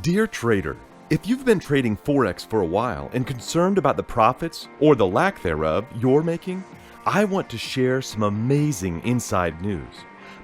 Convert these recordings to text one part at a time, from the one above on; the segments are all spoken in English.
Dear trader, if you've been trading Forex for a while and concerned about the profits or the lack thereof you're making, I want to share some amazing inside news.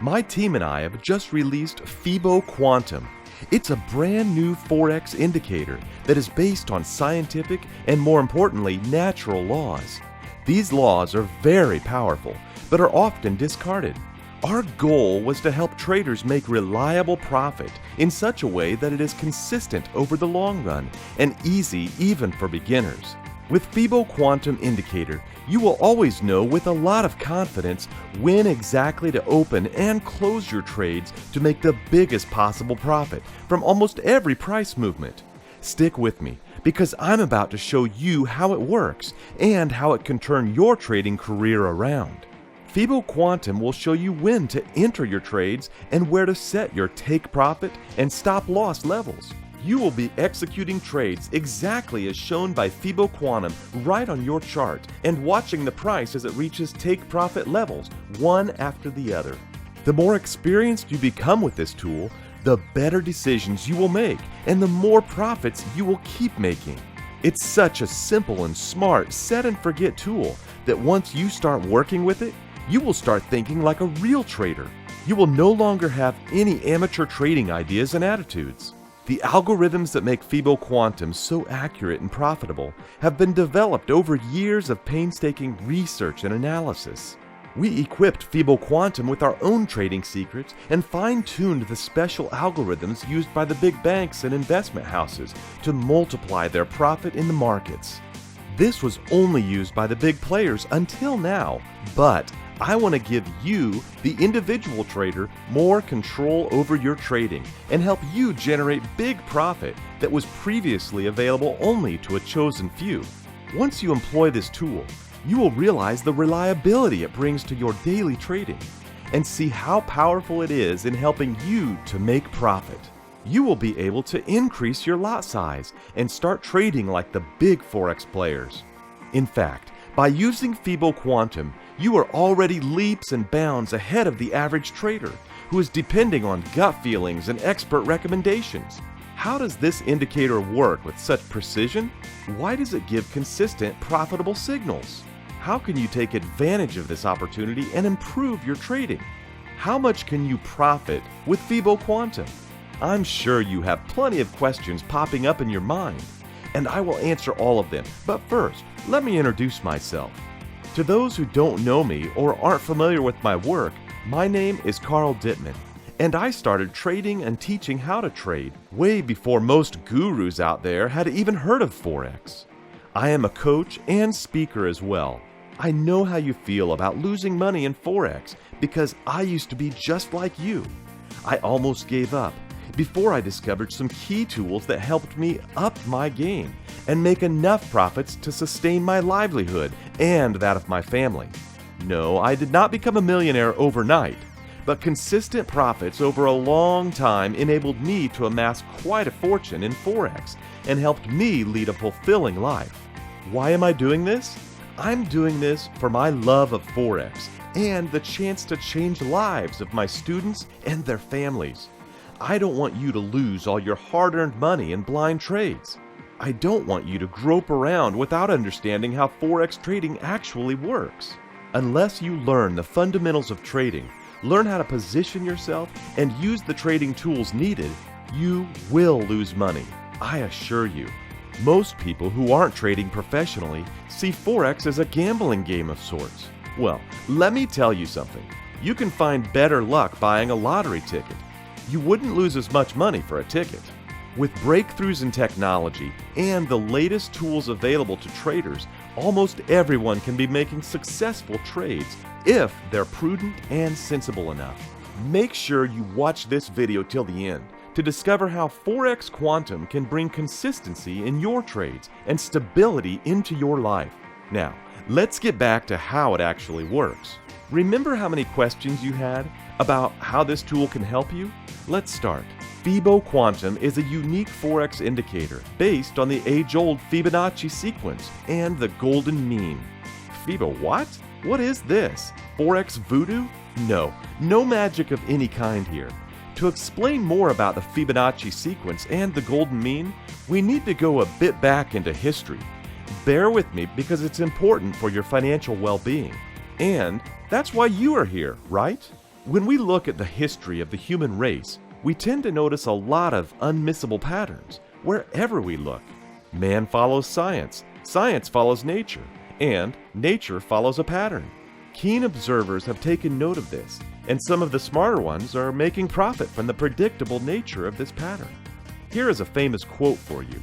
My team and I have just released Fibo Quantum. It's a brand new Forex indicator that is based on scientific and, more importantly, natural laws. These laws are very powerful, but are often discarded. Our goal was to help traders make reliable profit in such a way that it is consistent over the long run and easy even for beginners. With Fibo Quantum Indicator, you will always know with a lot of confidence when exactly to open and close your trades to make the biggest possible profit from almost every price movement. Stick with me because I'm about to show you how it works and how it can turn your trading career around. Fibo Quantum will show you when to enter your trades and where to set your take profit and stop loss levels. You will be executing trades exactly as shown by Fibo Quantum right on your chart and watching the price as it reaches take profit levels one after the other. The more experienced you become with this tool, the better decisions you will make and the more profits you will keep making. It's such a simple and smart set and forget tool that once you start working with it, you will start thinking like a real trader. You will no longer have any amateur trading ideas and attitudes. The algorithms that make Fibo Quantum so accurate and profitable have been developed over years of painstaking research and analysis. We equipped Fibo Quantum with our own trading secrets and fine-tuned the special algorithms used by the big banks and investment houses to multiply their profit in the markets. This was only used by the big players until now, but I want to give you, the individual trader, more control over your trading and help you generate big profit that was previously available only to a chosen few. Once you employ this tool, you will realize the reliability it brings to your daily trading and see how powerful it is in helping you to make profit. You will be able to increase your lot size and start trading like the big Forex players. In fact, by using Fibo Quantum, you are already leaps and bounds ahead of the average trader who is depending on gut feelings and expert recommendations. How does this indicator work with such precision? Why does it give consistent, profitable signals? How can you take advantage of this opportunity and improve your trading? How much can you profit with Fibo Quantum? I'm sure you have plenty of questions popping up in your mind, and I will answer all of them. But first, let me introduce myself. To those who don't know me or aren't familiar with my work, my name is Carl Dittman, and I started trading and teaching how to trade way before most gurus out there had even heard of Forex. I am a coach and speaker as well. I know how you feel about losing money in Forex because I used to be just like you. I almost gave up before I discovered some key tools that helped me up my game and make enough profits to sustain my livelihood and that of my family. No, I did not become a millionaire overnight, but consistent profits over a long time enabled me to amass quite a fortune in Forex and helped me lead a fulfilling life. Why am I doing this? I'm doing this for my love of Forex and the chance to change lives of my students and their families. I don't want you to lose all your hard-earned money in blind trades. I don't want you to grope around without understanding how Forex trading actually works. Unless you learn the fundamentals of trading, learn how to position yourself, and use the trading tools needed, you will lose money, I assure you. Most people who aren't trading professionally see Forex as a gambling game of sorts. Well, let me tell you something. You can find better luck buying a lottery ticket. You wouldn't lose as much money for a ticket. With breakthroughs in technology and the latest tools available to traders, almost everyone can be making successful trades if they're prudent and sensible enough. Make sure you watch this video till the end to discover how Forex Quantum can bring consistency in your trades and stability into your life. Now, let's get back to how it actually works. Remember how many questions you had about how this tool can help you? Let's start. Fibo Quantum is a unique Forex indicator based on the age-old Fibonacci sequence and the golden mean. Fibo what? What is this? Forex voodoo? No magic of any kind here. To explain more about the Fibonacci sequence and the golden mean, we need to go a bit back into history. Bear with me because it's important for your financial well-being. And that's why you are here, right? When we look at the history of the human race, we tend to notice a lot of unmissable patterns wherever we look. Man follows science, science follows nature, and nature follows a pattern. Keen observers have taken note of this, and some of the smarter ones are making profit from the predictable nature of this pattern. Here is a famous quote for you.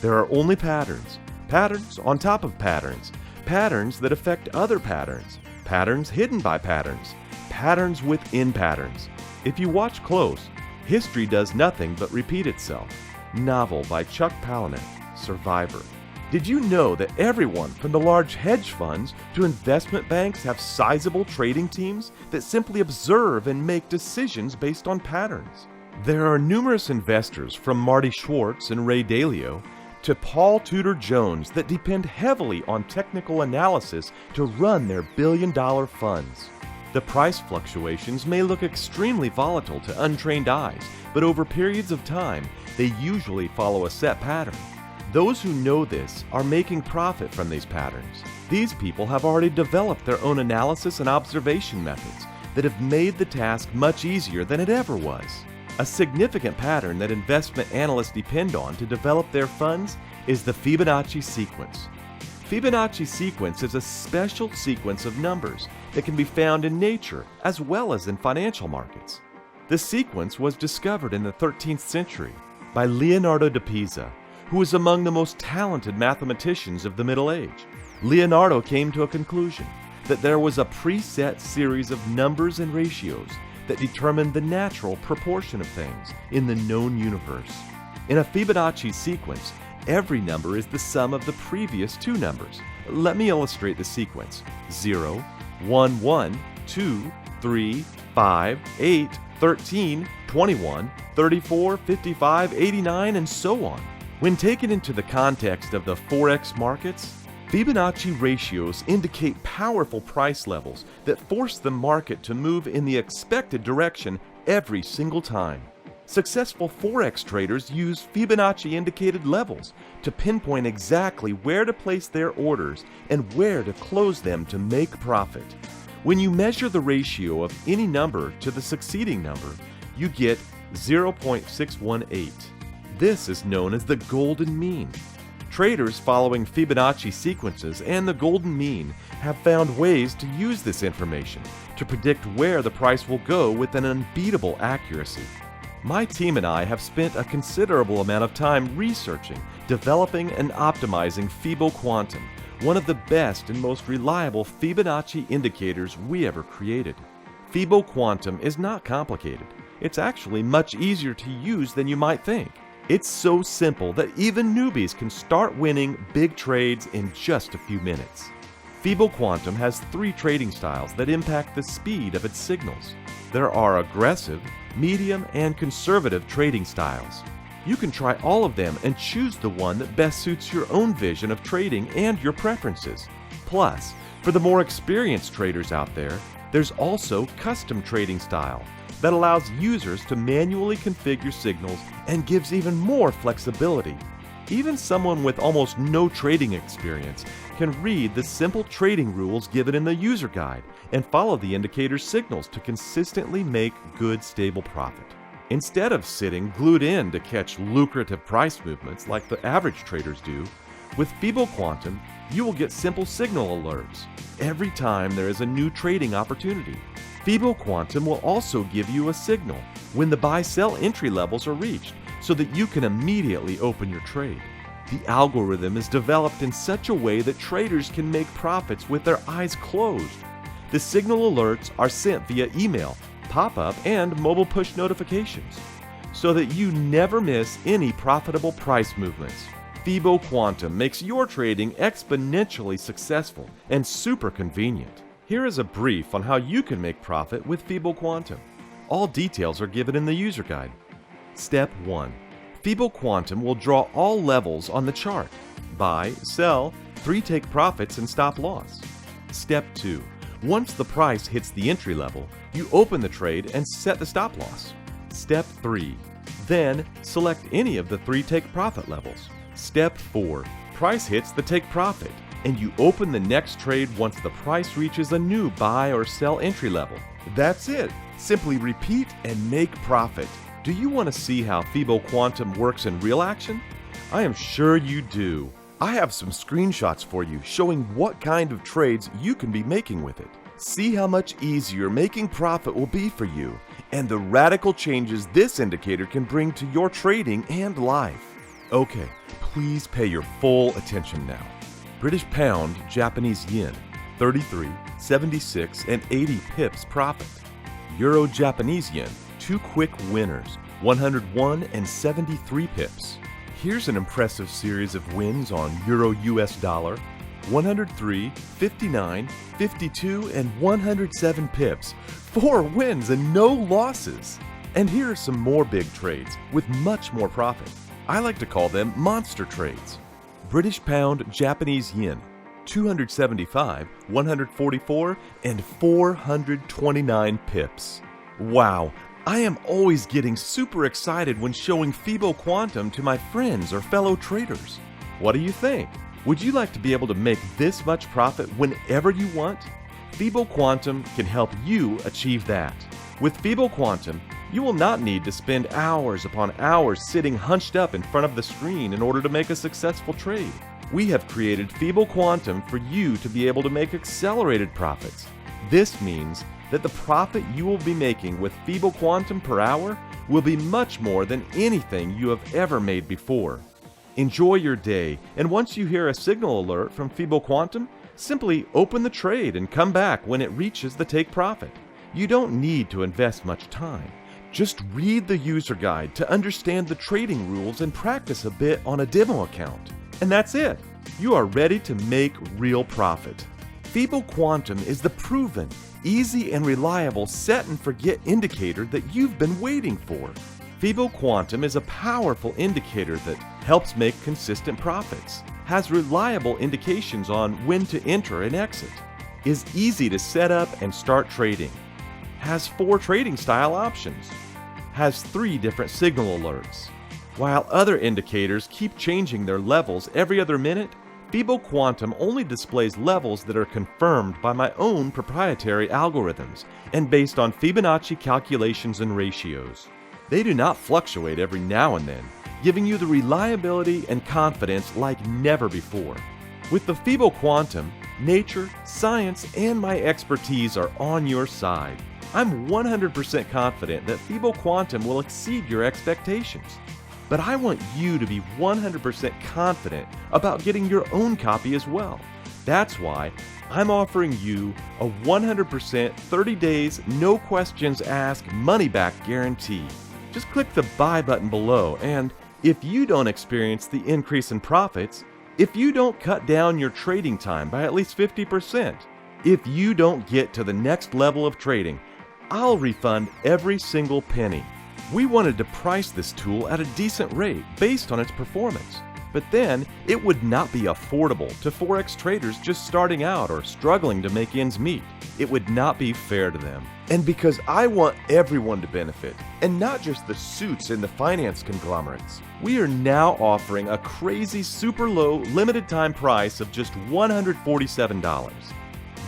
There are only patterns, patterns on top of patterns, patterns that affect other patterns, patterns hidden by patterns, patterns within patterns. If you watch close, history does nothing but repeat itself. Novel by Chuck Palahniuk, Survivor. Did you know that everyone from the large hedge funds to investment banks have sizable trading teams that simply observe and make decisions based on patterns? There are numerous investors from Marty Schwartz and Ray Dalio to Paul Tudor Jones that depend heavily on technical analysis to run their billion-dollar funds. The price fluctuations may look extremely volatile to untrained eyes, but over periods of time, they usually follow a set pattern. Those who know this are making profit from these patterns. These people have already developed their own analysis and observation methods that have made the task much easier than it ever was. A significant pattern that investment analysts depend on to develop their funds is the Fibonacci sequence. Fibonacci sequence is a special sequence of numbers that can be found in nature as well as in financial markets. The sequence was discovered in the 13th century by Leonardo da Pisa, who was among the most talented mathematicians of the Middle Age. Leonardo came to a conclusion that there was a preset series of numbers and ratios that determined the natural proportion of things in the known universe. In a Fibonacci sequence, every number is the sum of the previous two numbers. Let me illustrate the sequence. 0, 1, 1, 2, 3, 5, 8, 13, 21, 34, 55, 89, and so on. When taken into the context of the Forex markets, Fibonacci ratios indicate powerful price levels that force the market to move in the expected direction every single time. Successful Forex traders use Fibonacci indicated levels to pinpoint exactly where to place their orders and where to close them to make profit. When you measure the ratio of any number to the succeeding number, you get 0.618. This is known as the golden mean. Traders following Fibonacci sequences and the golden mean have found ways to use this information to predict where the price will go with an unbeatable accuracy. My team and I have spent a considerable amount of time researching, developing, and optimizing Fibo Quantum, one of the best and most reliable Fibonacci indicators we ever created. Fibo Quantum is not complicated. It's actually much easier to use than you might think. It's so simple that even newbies can start winning big trades in just a few minutes. Fibo Quantum has 3 trading styles that impact the speed of its signals. There are aggressive, medium, and conservative trading styles. You can try all of them and choose the one that best suits your own vision of trading and your preferences. Plus, for the more experienced traders out there, there's also custom trading style that allows users to manually configure signals and gives even more flexibility. Even someone with almost no trading experience can read the simple trading rules given in the user guide and follow the indicator's signals to consistently make good, stable profit. Instead of sitting glued in to catch lucrative price movements like the average traders do, with Fibo Quantum, you will get simple signal alerts every time there is a new trading opportunity. Fibo Quantum will also give you a signal when the buy-sell entry levels are reached so that you can immediately open your trade. The algorithm is developed in such a way that traders can make profits with their eyes closed. The signal alerts are sent via email, pop-up, and mobile push notifications so that you never miss any profitable price movements. Fibo Quantum makes your trading exponentially successful and super convenient. Here is a brief on how you can make profit with Fibo Quantum. All details are given in the user guide. Step 1. Fibo Quantum will draw all levels on the chart. Buy, sell, 3 take profits and stop loss. Step 2. Once the price hits the entry level, you open the trade and set the stop loss. Step 3. Then, select any of the 3 take profit levels. Step 4. Price hits the take profit, and you open the next trade once the price reaches a new buy or sell entry level. That's it. Simply repeat and make profit. Do you want to see how Fibo Quantum works in real action? I am sure you do. I have some screenshots for you showing what kind of trades you can be making with it. See how much easier making profit will be for you, and the radical changes this indicator can bring to your trading and life. Okay, please pay your full attention now. British pound, Japanese yen, 33, 76, and 80 pips profit. Euro Japanese yen, 2 quick winners, 101 and 73 pips. Here's an impressive series of wins on Euro US dollar, 103, 59, 52, and 107 pips. 4 wins and no losses. And here are some more big trades with much more profit. I like to call them monster trades. British pound, Japanese yen, 275, 144, and 429 pips. Wow, I am always getting super excited when showing Fibo Quantum to my friends or fellow traders. What do you think? Would you like to be able to make this much profit whenever you want? Fibo Quantum can help you achieve that. With Fibo Quantum, you will not need to spend hours upon hours sitting hunched up in front of the screen in order to make a successful trade. We have created Fibo Quantum for you to be able to make accelerated profits. This means that the profit you will be making with Fibo Quantum per hour will be much more than anything you have ever made before. Enjoy your day, and once you hear a signal alert from Fibo Quantum, simply open the trade and come back when it reaches the take profit. You don't need to invest much time. Just read the user guide to understand the trading rules and practice a bit on a demo account. And that's it. You are ready to make real profit. Fibo Quantum is the proven, easy and reliable set and forget indicator that you've been waiting for. Fibo Quantum is a powerful indicator that helps make consistent profits, has reliable indications on when to enter and exit, is easy to set up and start trading, has 4 trading style options, has 3 different signal alerts. While other indicators keep changing their levels every other minute, Fibo Quantum only displays levels that are confirmed by my own proprietary algorithms and based on Fibonacci calculations and ratios. They do not fluctuate every now and then, giving you the reliability and confidence like never before. With the Fibo Quantum, nature, science, and my expertise are on your side. I'm 100% confident that Fibo Quantum will exceed your expectations. But I want you to be 100% confident about getting your own copy as well. That's why I'm offering you a 100% 30 days, no questions asked money-back guarantee. Just click the buy button below, and if you don't experience the increase in profits, if you don't cut down your trading time by at least 50%, if you don't get to the next level of trading, I'll refund every single penny. We wanted to price this tool at a decent rate based on its performance, but then it would not be affordable to Forex traders just starting out or struggling to make ends meet. It would not be fair to them. And because I want everyone to benefit, and not just the suits in the finance conglomerates, we are now offering a crazy super low limited time price of just $147.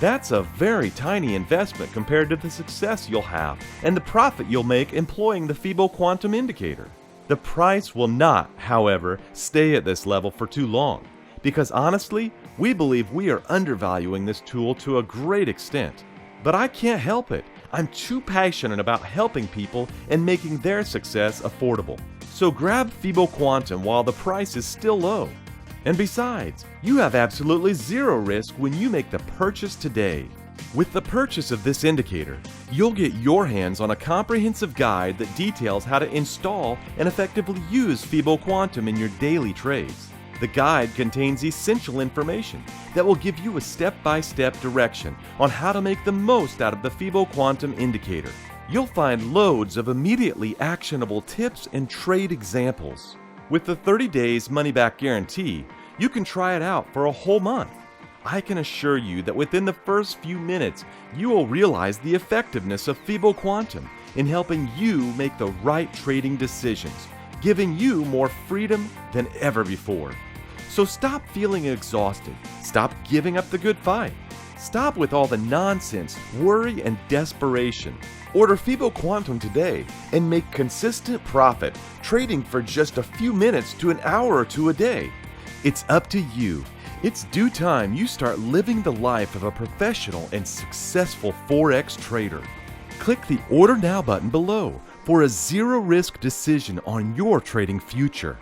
That's a very tiny investment compared to the success you'll have and the profit you'll make employing the Fibo Quantum indicator. The price will not, however, stay at this level for too long, because honestly, we believe we are undervaluing this tool to a great extent. But I can't help it. I'm too passionate about helping people and making their success affordable. So grab Fibo Quantum while the price is still low. And besides, you have absolutely zero risk when you make the purchase today. With the purchase of this indicator, you'll get your hands on a comprehensive guide that details how to install and effectively use Fibo Quantum in your daily trades. The guide contains essential information that will give you a step-by-step direction on how to make the most out of the Fibo Quantum indicator. You'll find loads of immediately actionable tips and trade examples. With the 30 days money-back guarantee, you can try it out for a whole month. I can assure you that within the first few minutes, you will realize the effectiveness of Fibo Quantum in helping you make the right trading decisions, giving you more freedom than ever before. So stop feeling exhausted. Stop giving up the good fight. Stop with all the nonsense, worry, and desperation. Order Fibo Quantum today and make consistent profit trading for just a few minutes to an hour or two a day. It's up to you. It's due time you start living the life of a professional and successful Forex trader. Click the Order Now button below for a zero-risk decision on your trading future.